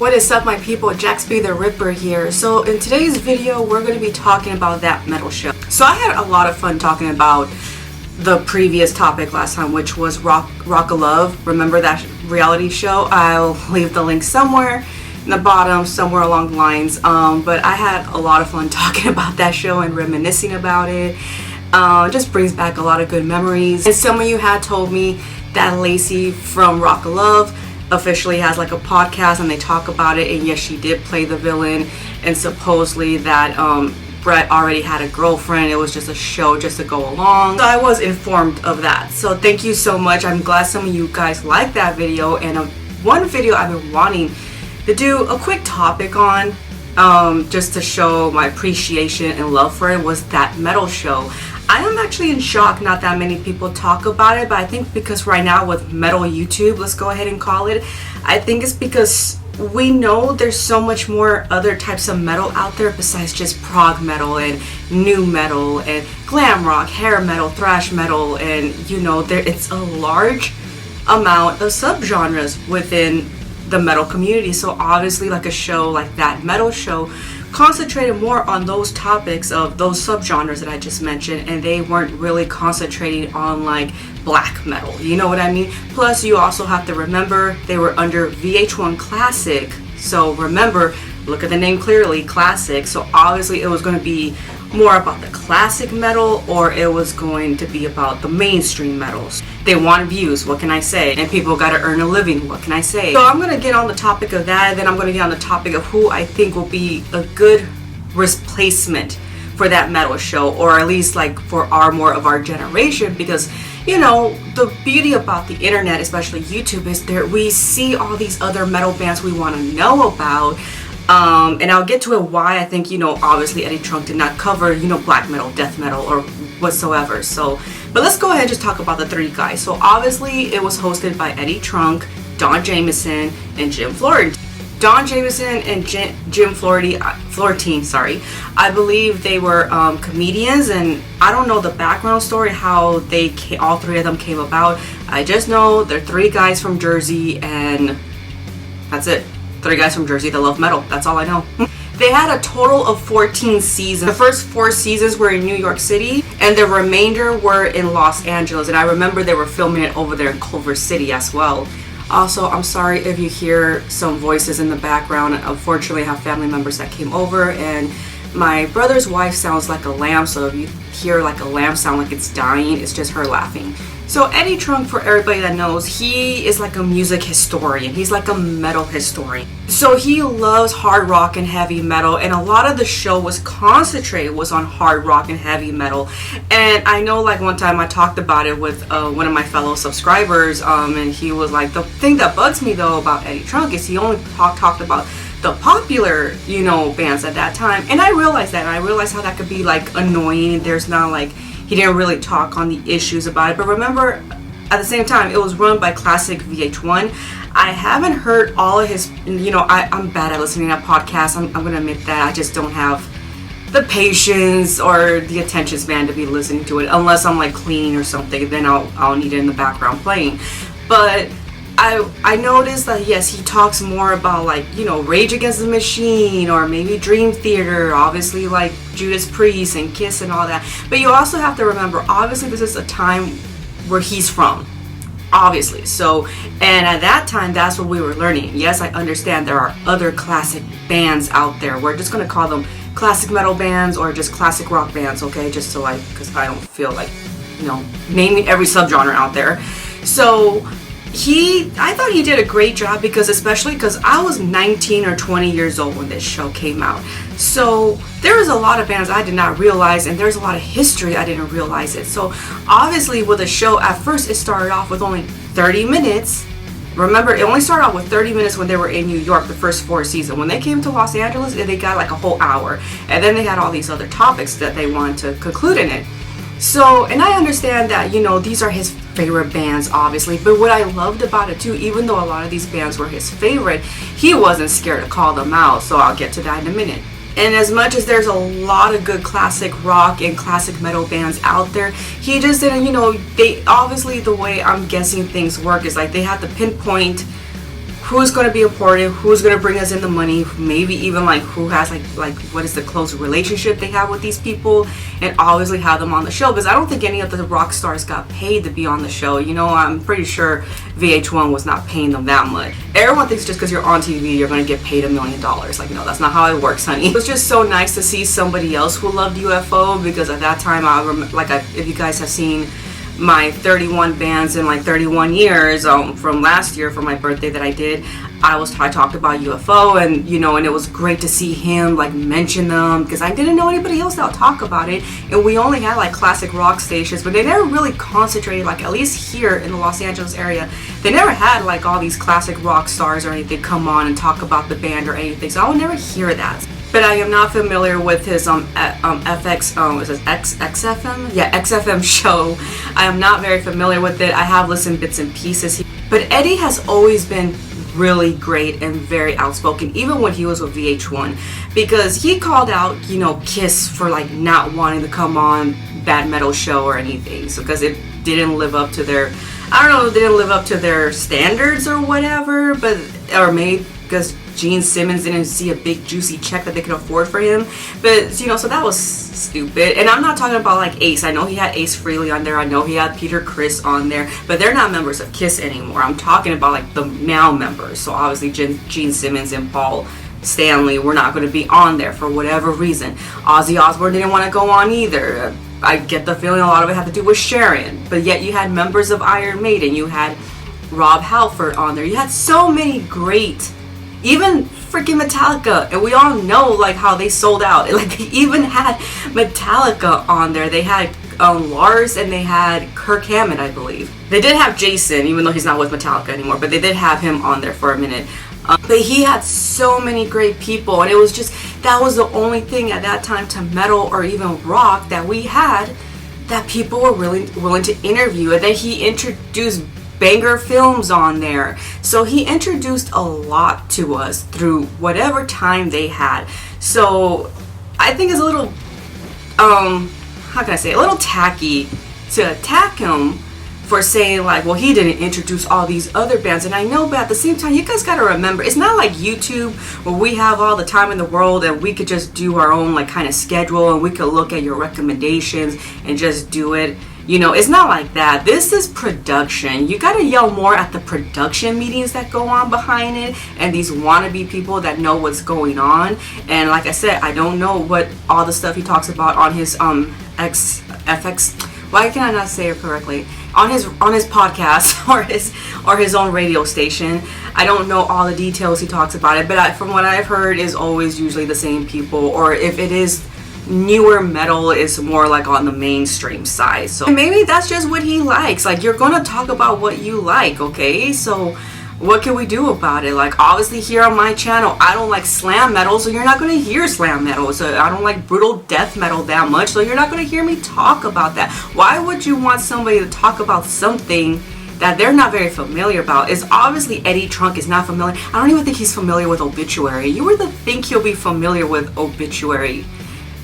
What is up, my people? JaxB.TheRipper here. So in today's video, we're going to be talking about that metal show. So I had a lot of fun talking about the previous topic last time, which was Rock of Love. Remember that reality show? I'll leave the link somewhere in the bottom, somewhere along the lines. But I had a lot of fun talking about that show and reminiscing about it. Just brings back a lot of good memories. And some of you had told me that Lacey from Rock of Love officially has like a podcast and they talk about it, and yes, she did play the villain, and supposedly that Brett already had a girlfriend. It was just a show just to go along. So I was informed of that, so thank you so much. I'm glad some of you guys liked that video. And one video I've been wanting to do a quick topic on, just to show my appreciation and love for it, was that metal show. I am actually in shock not that many people talk about it, but I think because right now with metal YouTube, let's go ahead and call it, I think it's because we know there's so much more other types of metal out there besides just prog metal and new metal and glam rock, hair metal, thrash metal, and you know, it's a large amount of subgenres within the metal community. So obviously like a show like that metal show concentrated more on those topics of those subgenres that I just mentioned, and they weren't really concentrating on like black metal, you know what I mean? Plus you also have to remember they were under VH1 Classic, so remember, look at the name clearly, Classic. So obviously it was going to be more about the classic metal, or it was going to be about the mainstream metals. They want views, what can I say? And people got to earn a living, what can I say? So I'm going to get on the topic of that, and then I'm going to get on the topic of who I think will be a good replacement for that metal show, or at least like for more of our generation, because you know, the beauty about the internet, especially YouTube, is there we see all these other metal bands we want to know about. And I'll get to it why I think, you know, obviously Eddie Trunk did not cover, you know, black metal, death metal, or whatsoever. So, but let's go ahead and just talk about the three guys. So obviously it was hosted by Eddie Trunk, Don Jamieson, and Jim Florentine. Don Jamieson and Jim Florentine, sorry, I believe they were comedians, and I don't know the background story, how they all three of them came about. I just know they're three guys from Jersey, and that's it. Three guys from Jersey that love metal. That's all I know. They had a total of 14 seasons. The first 4 seasons were in New York City, and the remainder were in Los Angeles. And I remember they were filming it over there in Culver City as well. Also, I'm sorry if you hear some voices in the background. Unfortunately, I have family members that came over, and my brother's wife sounds like a lamb. So if you hear like a lamb sound like it's dying, it's just her laughing. So Eddie Trunk, for everybody that knows, he is like a music historian. He's like a metal historian. So he loves hard rock and heavy metal, and a lot of the show was concentrated on hard rock and heavy metal. And I know like one time I talked about it with one of my fellow subscribers, and he was like, the thing that bugs me though about Eddie Trunk is he only talked about the popular, you know, bands at that time. And I realized that, and I realized how that could be like annoying. There's not like, he didn't really talk on the issues about it. But remember, at the same time, it was run by Classic VH1. I haven't heard all of his, you know, I'm bad at listening to podcasts. I'm going to admit that. I just don't have the patience or the attention span to be listening to it. Unless I'm like cleaning or something, then I'll need it in the background playing. But I noticed that yes, he talks more about like, you know, Rage Against the Machine, or maybe Dream Theater, obviously like Judas Priest and Kiss and all that. But you also have to remember, obviously this is a time where he's from, obviously. So, and at that time, that's what we were learning. Yes, I understand there are other classic bands out there. We're just going to call them classic metal bands or just classic rock bands, okay? Just to like, because I don't feel like, you know, naming every subgenre out there. So I thought he did a great job, because especially because I was 19 or 20 years old when this show came out. So there was a lot of bands I did not realize, and there's a lot of history I didn't realize it. So obviously with the show, at first it started off with only 30 minutes. Remember, it only started off with 30 minutes when they were in New York, the first 4 seasons. When they came to Los Angeles, they got like a whole hour. And then they had all these other topics that they wanted to conclude in it. So, and I understand that, you know, these are his favorite bands, obviously, but what I loved about it too, even though a lot of these bands were his favorite, he wasn't scared to call them out, so I'll get to that in a minute. And as much as there's a lot of good classic rock and classic metal bands out there, he just didn't, you know, they obviously, the way I'm guessing things work is like they have to pinpoint who's going to be important, who's going to bring us in the money, maybe even like who has like what is the close relationship they have with these people, and obviously have them on the show, because I don't think any of the rock stars got paid to be on the show. You know, I'm pretty sure VH1 was not paying them that much. Everyone thinks just because you're on TV you're going to get paid $1 million. Like, no, that's not how it works, honey. It was just so nice to see somebody else who loved UFO, because at that time I remember, if you guys have seen my 31 bands in like 31 years from last year for my birthday that I did, I talked about UFO, and you know, and it was great to see him like mention them, because I didn't know anybody else that would talk about it, and we only had like classic rock stations, but they never really concentrated, like at least here in the Los Angeles area, they never had like all these classic rock stars or anything come on and talk about the band or anything, so I would never hear that. But I am not familiar with his FX, is it XFM? Yeah, XFM show. I am not very familiar with it. I have listened bits and pieces. But Eddie has always been really great and very outspoken, even when he was with VH1, because he called out, you know, Kiss for like not wanting to come on that metal show or anything. So because it didn't live up to their, I don't know, they didn't live up to their standards or whatever, but, or maybe because Gene Simmons didn't see a big juicy check that they could afford for him. But you know, so that was stupid. And I'm not talking about like Ace. I know he had Ace Frehley on there, I know he had Peter Criss on there, but they're not members of Kiss anymore. I'm talking about like the now members. So obviously Gene Simmons and Paul Stanley were not going to be on there for whatever reason. Ozzy Osbourne didn't want to go on either. I get the feeling a lot of it had to do with Sharon. But yet you had members of Iron Maiden, you had Rob Halford on there, you had so many great, even freaking Metallica, and we all know like how they sold out. Like they even had Metallica on there. They had Lars, and they had Kirk Hammett, I believe. They did have Jason, even though he's not with Metallica anymore, but they did have him on there for a minute. But he had so many great people, and it was just, that was the only thing at that time to metal or even rock that we had that people were really willing to interview. And then he introduced Banger Films on there, so he introduced a lot to us through whatever time they had. So I think it's a little how can I say, a little tacky to attack him for saying like, well, he didn't introduce all these other bands. And I know, but at the same time, you guys got to remember, it's not like YouTube where we have all the time in the world and we could just do our own like kind of schedule and we could look at your recommendations and just do it. You know, it's not like that. This is production. You gotta yell more at the production meetings that go on behind it, and these wannabe people that know what's going on. And like I said, I don't know what all the stuff he talks about on his FX. Why can I not say it correctly? On his podcast or his own radio station. I don't know all the details he talks about it, but from what I've heard, is always usually the same people, or if it is newer metal, is more like on the mainstream side. So maybe that's just what he likes. Like, you're gonna talk about what you like, okay? So what can we do about it? Like, obviously here on my channel, I don't like slam metal, so you're not gonna hear slam metal. So I don't like brutal death metal that much, so you're not gonna hear me talk about that. Why would you want somebody to talk about something that they're not very familiar about? Is obviously Eddie Trunk is not familiar. I don't even think he's familiar with Obituary. You would think he'll be familiar with Obituary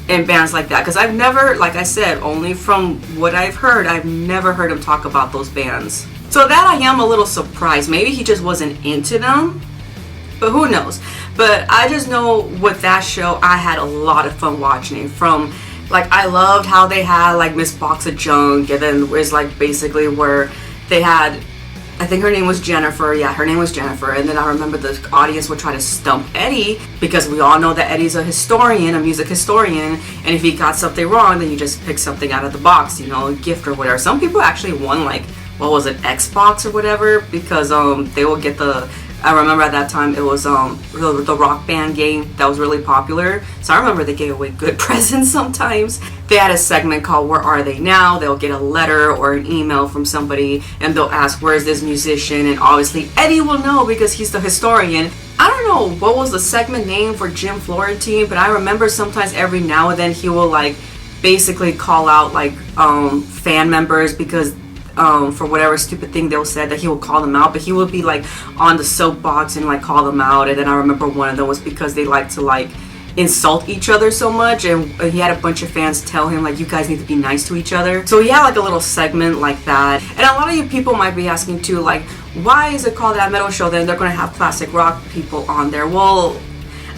and bands like that, because I've never, like I said, only from what I've heard, I've never heard him talk about those bands. So that I am a little surprised. Maybe he just wasn't into them, but who knows. But I just know with that show, I had a lot of fun watching it. From like, I loved how they had like Miss Box of Junk, and then it was like basically where they had, I think her name was Jennifer. Yeah, her name was Jennifer. And then I remember the audience would try to stump Eddie, because we all know that Eddie's a historian, a music historian. And if he got something wrong, then you just pick something out of the box, you know, a gift or whatever. Some people actually won like, what was it, Xbox or whatever, because they will get the, I remember at that time it was the Rock Band game that was really popular. So I remember they gave away good presents sometimes. They had a segment called Where Are They Now? They'll get a letter or an email from somebody and they'll ask, where's this musician? And obviously Eddie will know because he's the historian. I don't know what was the segment name for Jim Florentine, but I remember sometimes every now and then he will like basically call out like fan members, because for whatever stupid thing they'll say, that he will call them out, but he will be like on the soapbox and like call them out. And then I remember one of them was because they like to like insult each other so much, and he had a bunch of fans tell him like, you guys need to be nice to each other. So he had like a little segment like that. And a lot of you people might be asking too, like, why is it called That Metal Show? Then they're gonna have classic rock people on there. Well,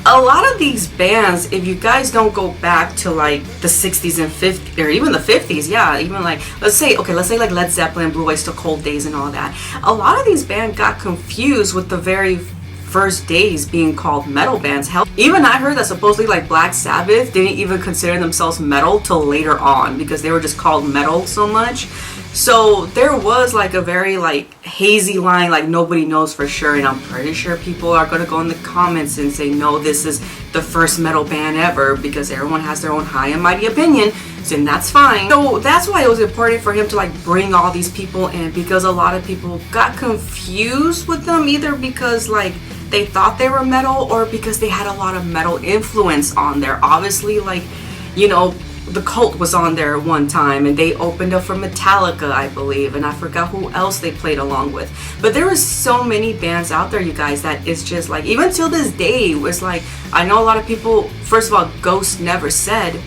a lot of these bands, if you guys don't go back to like the 60s and 50s, or even the 50s, yeah, even like, let's say like Led Zeppelin, Blue Oyster Cult days and all that, a lot of these bands got confused with the very first days being called metal bands. Hell, even I heard that supposedly like Black Sabbath didn't even consider themselves metal till later on, because they were just called metal so much. So there was like a very like hazy line, like nobody knows for sure, and I'm pretty sure people are gonna go in the comments and say, no, this is the first metal band ever, because everyone has their own high and mighty opinion, and that's fine. So that's why it was important for him to like bring all these people in, because a lot of people got confused with them, either because like they thought they were metal or because they had a lot of metal influence on there. Obviously, like, you know, the Cult was on there one time, and they opened up for Metallica, I believe, and I forgot who else they played along with. But there was so many bands out there, you guys, that it's just like, even till this day, it was like, I know a lot of people, first of all, Ghost never said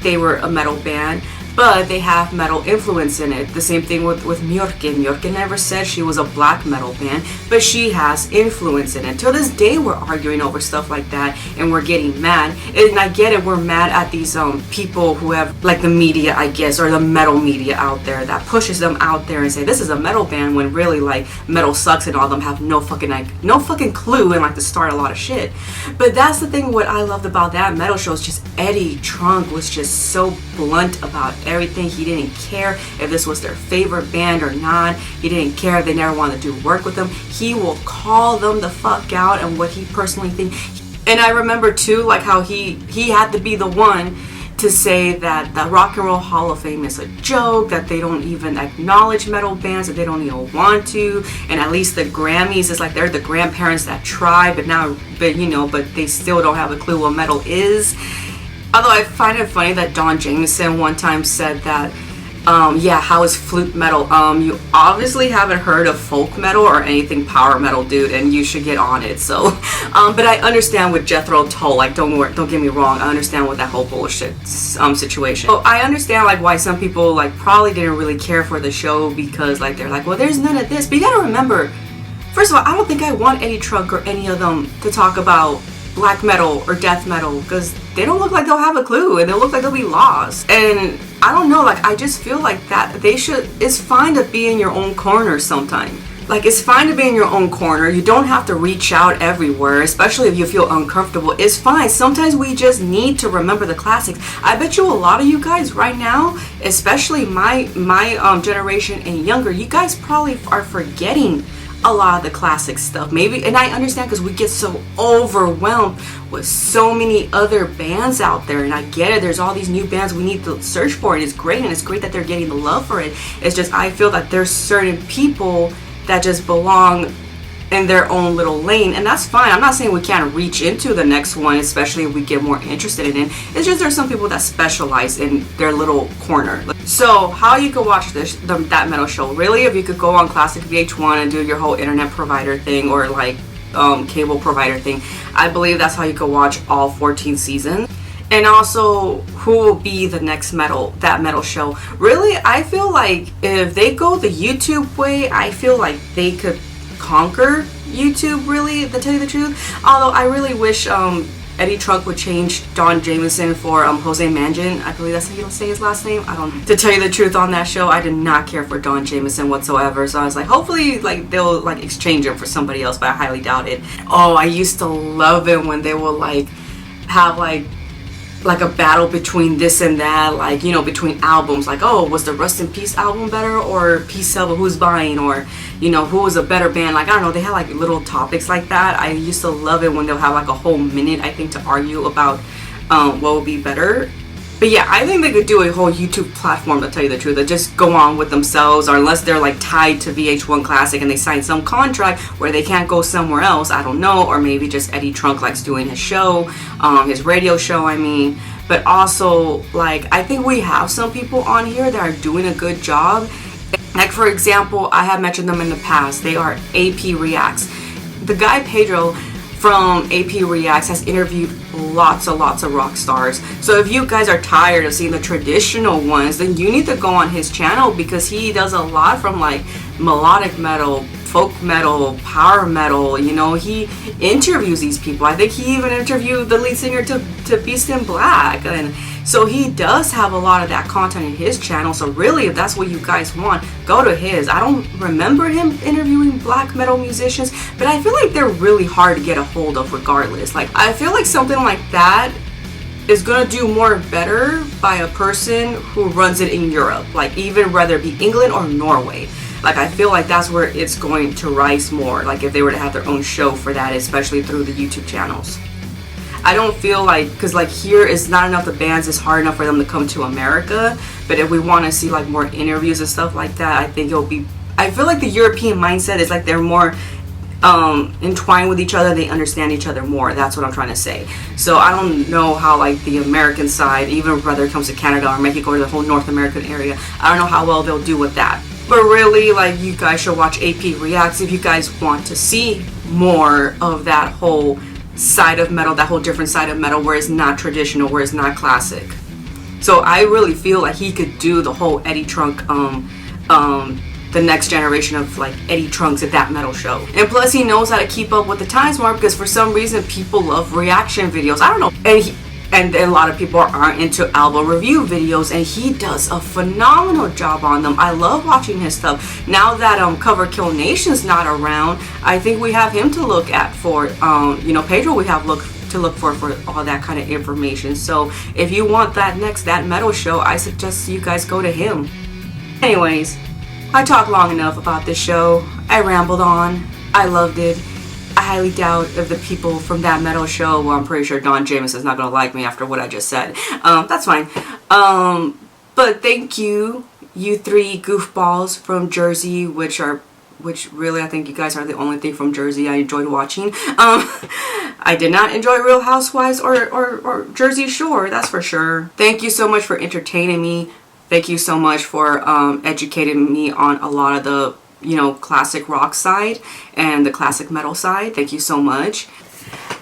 they were a metal band, but they have metal influence in it. The same thing with Mjorkin. Mjorkin never said she was a black metal band, but she has influence in it. Till this day, we're arguing over stuff like that, and we're getting mad. And I get it, we're mad at these people who have like the media, I guess, or the metal media out there that pushes them out there and say this is a metal band, when really like metal sucks and all of them have no fucking clue and like to start a lot of shit. But that's the thing. What I loved about That Metal Show is just Eddie Trunk was just so blunt about everything. He didn't care if this was their favorite band or not. He didn't care if they never wanted to do work with him. He will call them the fuck out and what he personally thinks. And I remember too, like how he had to be the one to say that the Rock and Roll Hall of Fame is a joke, that they don't even acknowledge metal bands, that they don't even want to, and at least the Grammys is like they're the grandparents that try, but they still don't have a clue what metal is. Although I find it funny that Don Jamieson one time said that, how is flute metal? You obviously haven't heard of folk metal or anything power metal, dude, and you should get on it. So, but I understand with Jethro Tull, like, don't get me wrong, I understand with that whole bullshit situation. So I understand like why some people like probably didn't really care for the show, because like they're like, well, there's none of this. But you gotta remember, first of all, I don't think I want Eddie Trunk or any of them to talk about black metal or death metal, because they don't look like they'll have a clue, and they'll look like they'll be lost. And I don't know, like I just feel like that it's fine to be in your own corner sometime. Like, it's fine to be in your own corner. You don't have to reach out everywhere, especially if you feel uncomfortable. It's fine. Sometimes we just need to remember the classics. I bet you a lot of you guys right now, especially my generation and younger, you guys probably are forgetting a lot of the classic stuff. Maybe, and I understand, because we get so overwhelmed with so many other bands out there, and I get it, there's all these new bands we need to search for, and it's great that they're getting the love for it. It's just, I feel that there's certain people that just belong in their own little lane, and that's fine. I'm not saying we can't reach into the next one, especially if we get more interested in it. It's just there's some people that specialize in their little corner. So how you could watch That Metal Show, really, if you could go on classic VH1 and do your whole internet provider thing, or like cable provider thing, I believe that's how you could watch all 14 seasons. And also, who will be the next That Metal Show? Really, I feel like if they go the YouTube way, I feel like they could conquer YouTube, really, to tell you the truth. Although I really wish Eddie Trunk would change Don Jamieson for Jose Mangin. I believe that's how you'll say his last name. I don't know. To tell you the truth, on that show, I did not care for Don Jamieson whatsoever. So I was like, hopefully, like, they'll like exchange him for somebody else, but I highly doubt it. Oh, I used to love it when they will like have like a battle between this and that, like, you know, between albums, like, oh, was the Rust in Peace album better, or Peace Selva, who's buying, or, you know, who was a better band? Like, I don't know, they had like little topics like that. I used to love it when they'll have like a whole minute, I think, to argue about what would be better. But yeah, I think they could do a whole YouTube platform, to tell you the truth, that just go on with themselves, or unless they're like tied to VH1 Classic and they sign some contract where they can't go somewhere else, I don't know, or maybe just Eddie Trunk likes doing his show, his radio show, I mean. But also, like, I think we have some people on here that are doing a good job. Like, for example, I have mentioned them in the past. They are AP Reacts. The guy Pedro, from AP Reacts has interviewed lots and lots of rock stars. So if you guys are tired of seeing the traditional ones, then you need to go on his channel, because he does a lot from like melodic metal, folk metal, power metal. You know, he interviews these people. I think he even interviewed the lead singer to Beast in Black, and so he does have a lot of that content in his channel. So really, if that's what you guys want, go to his. I don't remember him interviewing black metal musicians, but I feel like they're really hard to get a hold of regardless. Like, I feel like something like that is gonna do more better by a person who runs it in Europe, like even whether it be England or Norway. Like, I feel like that's where it's going to rise more, like if they were to have their own show for that, especially through the YouTube channels. I don't feel like, because like here is not enough, the bands is hard enough for them to come to America, but if we want to see like more interviews and stuff like that, I think it'll be, I feel like the European mindset is like they're more entwined with each other, they understand each other more. That's what I'm trying to say. So I don't know how like the American side, even whether it comes to Canada or Mexico or the whole North American area, I don't know how well they'll do with that. But really, like, you guys should watch AP Reacts if you guys want to see more of that whole side of metal, that whole different side of metal where it's not traditional, where it's not classic. So I really feel like he could do the whole Eddie Trunk, the next generation of like Eddie Trunks at that metal show. And plus he knows how to keep up with the times more, because for some reason people love reaction videos. I don't know. And a lot of people aren't into album review videos, and he does a phenomenal job on them. I love watching his stuff. Now that Cover Kill Nation's not around, I think we have him to look at for, you know, Pedro we have to look for all that kind of information. So if you want that metal show, I suggest you guys go to him. Anyways, I talked long enough about this show. I rambled on. I loved it. I highly doubt if the people from that metal show, well, I'm pretty sure Don Jameson's not gonna like me after what I just said. That's fine. But thank you, you three goofballs from Jersey, which really I think you guys are the only thing from Jersey I enjoyed watching. I did not enjoy Real Housewives or Jersey Shore, that's for sure. Thank you so much for entertaining me. Thank you so much for educating me on a lot of the, you know, classic rock side and the classic metal side. Thank you so much.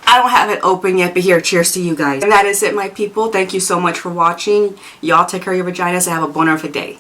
I don't have it open yet, but here, cheers to you guys. And that is it, my people. Thank you so much for watching. Y'all take care of your vaginas and have a bonerific day.